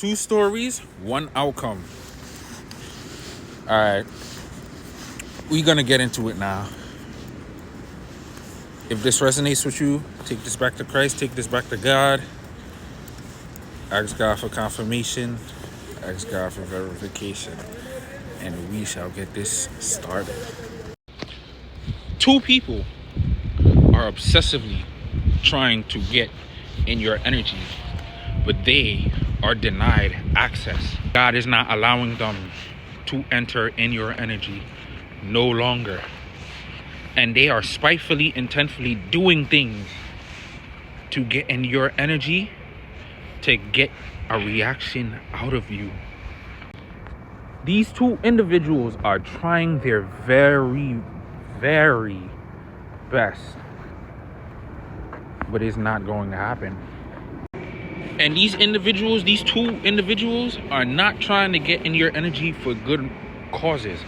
Two stories, one outcome. All right, we're gonna get into it now. If this resonates with you, take this back to Christ, take this back to God. Ask God for confirmation, ask God for verification, and we shall get this started. Two people are obsessively trying to get in your energy, but they are denied access. God is not allowing them to enter in your energy no longer. And they are spitefully, intentfully doing things to get in your energy, to get a reaction out of you. These two individuals are trying their very, very best, but it's not going to happen. And these two individuals are not trying to get in your energy for good causes.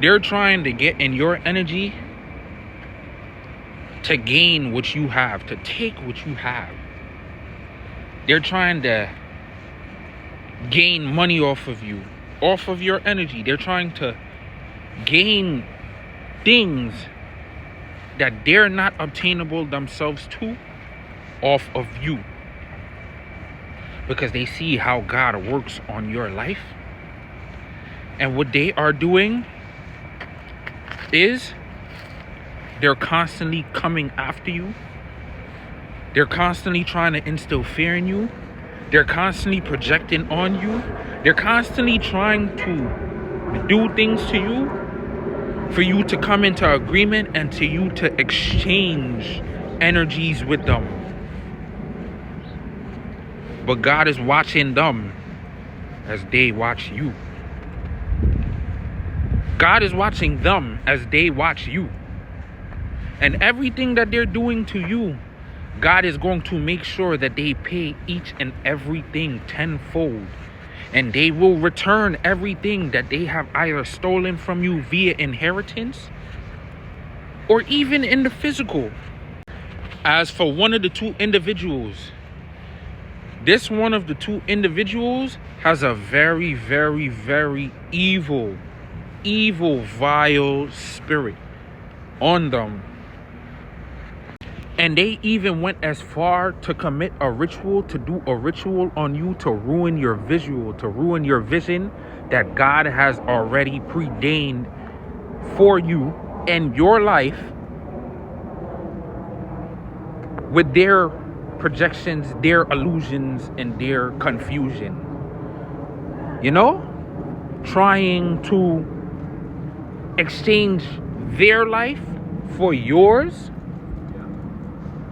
They're trying to get in your energy to gain what you have, to take what you have. They're trying to gain money off of you, off of your energy. They're trying to gain things that they're not obtainable themselves to off of you, because they see how God works on your life. And what they are doing is they're constantly coming after you. They're constantly trying to instill fear in you. They're constantly projecting on you. They're constantly trying to do things to you for you to come into agreement and to you to exchange energies with them. But God is watching them as they watch you. God is watching them as they watch you. And everything that they're doing to you, God is going to make sure that they pay each and everything tenfold. And they will return everything that they have either stolen from you via inheritance or even in the physical. As for one of the two individuals, this one of the two individuals has a very, very, very evil, vile spirit on them. And they even went as far to commit a ritual, to do a ritual on you, to ruin your visual, to ruin your vision that God has already preordained for you and your life with their projections, their illusions, and their confusion. You know, trying to exchange their life for yours.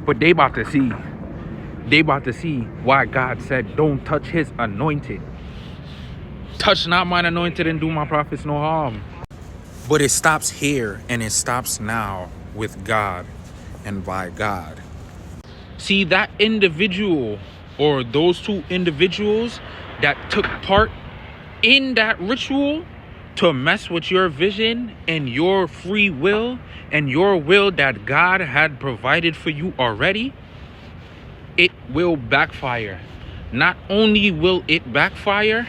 But they about to see why God said, don't touch his anointed. Touch not mine anointed and do my prophets no harm. But it stops here, and it stops now with God and by God. See, that individual or those two individuals that took part in that ritual to mess with your vision and your free will and your will that God had provided for you already, it will backfire. Not only will it backfire,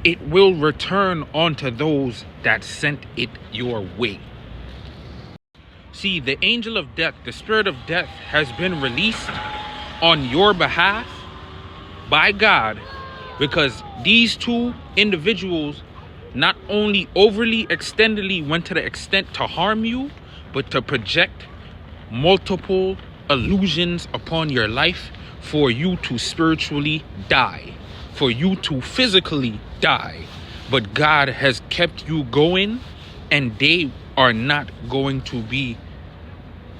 it will return onto those that sent it your way. See, the angel of death, the spirit of death, has been released on your behalf by God, because these two individuals not only overly extendedly went to the extent to harm you, but to project multiple illusions upon your life for you to spiritually die, for you to physically die. But God has kept you going, and they are not going to be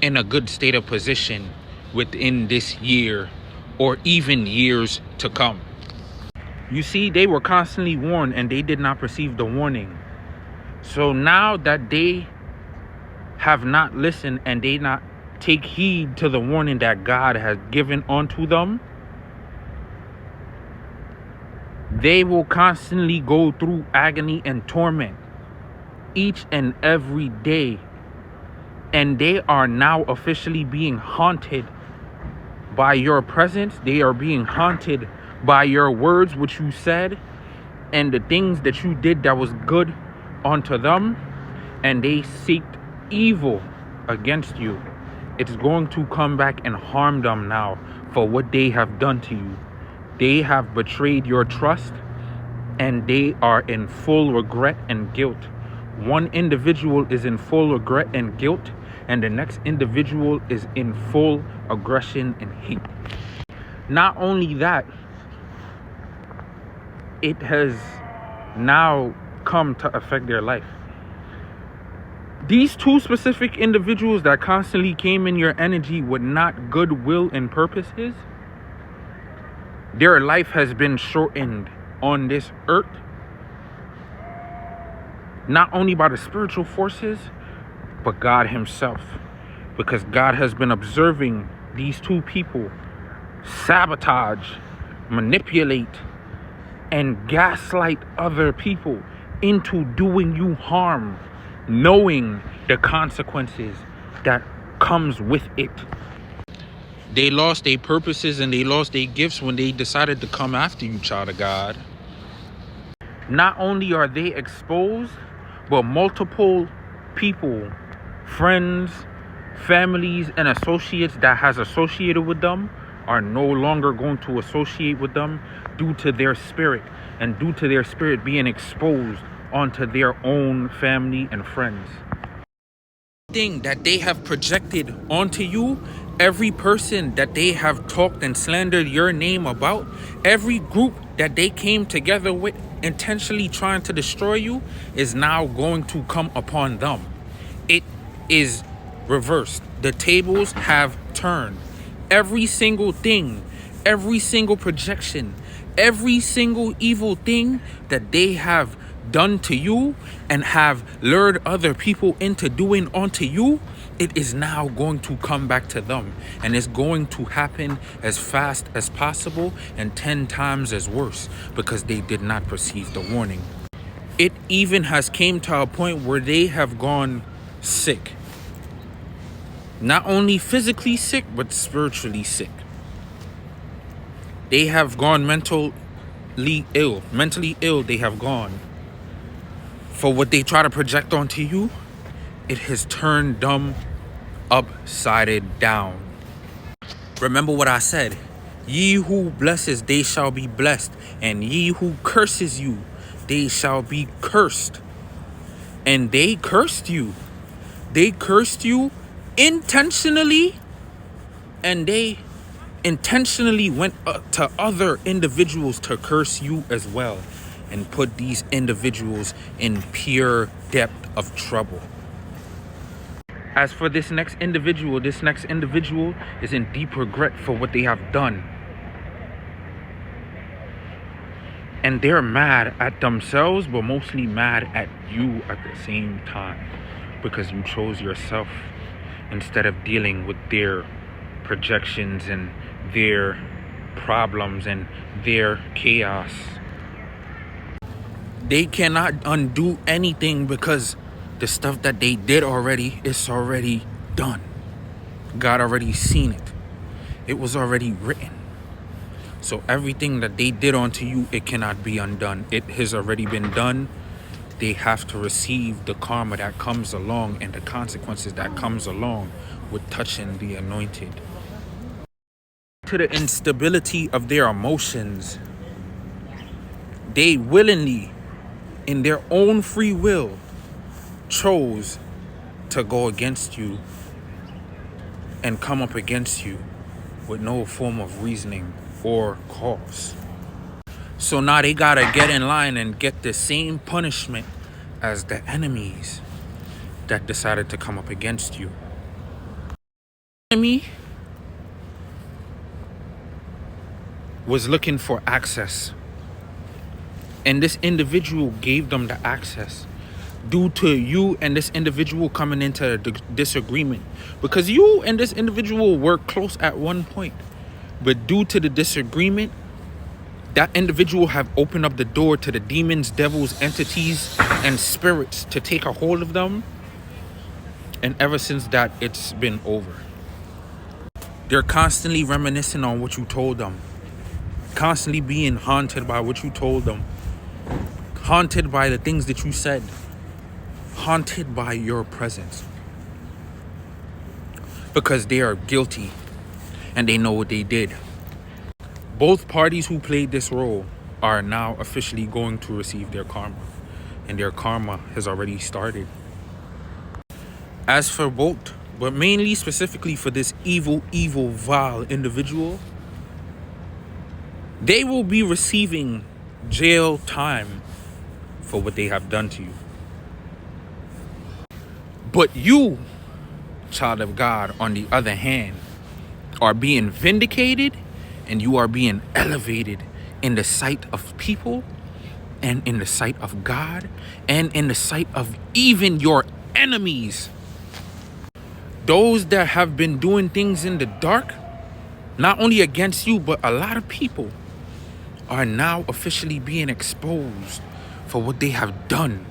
in a good state of position within this year or even years to come. You see, they were constantly warned and they did not perceive the warning. So now that they have not listened and they not take heed to the warning that God has given unto them, they will constantly go through agony and torment each and every day. And they are now officially being haunted by your presence. They are being haunted by your words which you said and the things that you did that was good unto them, and they seeked evil against you. It's going to come back and harm them now for what they have done to you. They have betrayed your trust, and they are in full regret and guilt. One individual is in full regret and guilt, and the next individual is in full aggression and hate. Not only that, it has now come to affect their life. These two specific individuals that constantly came in your energy with not goodwill and purposes, their life has been shortened on this earth, not only by the spiritual forces, but God himself. Because God has been observing these two people sabotage, manipulate, and gaslight other people into doing you harm, knowing the consequences that comes with it. They lost their purposes and they lost their gifts when they decided to come after you, child of God. Not only are they exposed, but multiple people, friends, families, and associates that has associated with them are no longer going to associate with them due to their spirit, and due to their spirit being exposed onto their own family and friends. Thing that they have projected onto you, every person that they have talked and slandered your name about, every group that they came together with intentionally trying to destroy you, is now going to come upon them. It is reversed. The tables have turned. Every single thing, every single projection, every single evil thing that they have done to you and have lured other people into doing onto you, it is now going to come back to them, and it's going to happen as fast as possible and 10 times as worse, because they did not perceive the warning. It even has came to a point where they have gone sick. Not only physically sick, but spiritually sick. They have gone mentally ill. Mentally ill, they have gone. For what they try to project onto you, it has turned them upside down. Remember what I said. Ye who blesses, they shall be blessed. And ye who curses you, they shall be cursed. And they cursed you. They cursed you intentionally, and they intentionally went to other individuals to curse you as well, and put these individuals in pure depth of trouble. As for this next individual is in deep regret for what they have done, and they're mad at themselves, but mostly mad at you at the same time, because you chose yourself instead of dealing with their projections and their problems and their chaos. They cannot undo anything, because the stuff that they did already is already done. God already seen it. It was already written. So everything that they did onto you, it cannot be undone. It has already been done. They have to receive the karma that comes along and the consequences that comes along with touching the anointed. To the instability of their emotions, they willingly, in their own free will, chose to go against you and come up against you with no form of reasoning or cause. So now they gotta get in line and get the same punishment as the enemies that decided to come up against you. Enemy was looking for access, and this individual gave them the access due to you and this individual coming into a disagreement, because you and this individual were close at one point, but due to the disagreement, that individual have opened up the door to the demons, devils, entities, and spirits to take a hold of them. And ever since that, it's been over. They're constantly reminiscing on what you told them. constantly being haunted by what you told them, haunted by the things that you said, haunted by your presence, because they are guilty and they know what they did. Both parties who played this role are now officially going to receive their karma, and their karma has already started. As for both, but mainly specifically for this evil, vile individual, they will be receiving jail time for what they have done to you. But you, child of God, on the other hand, are being vindicated, and you are being elevated in the sight of people, and in the sight of God, and in the sight of even your enemies. Those that have been doing things in the dark, not only against you, but a lot of people, are now officially being exposed for what they have done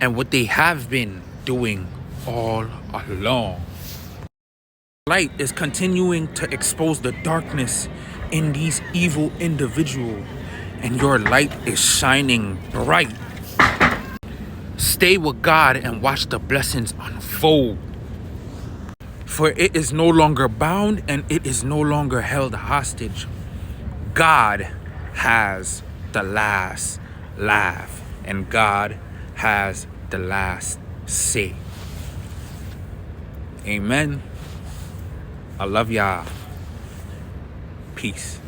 and what they have been doing all along. Light is continuing to expose the darkness in these evil individuals, and your light is shining bright. Stay with God and watch the blessings unfold. For it is no longer bound and it is no longer held hostage. God has the last laugh, and God has the last say. Amen. I love y'all. Peace.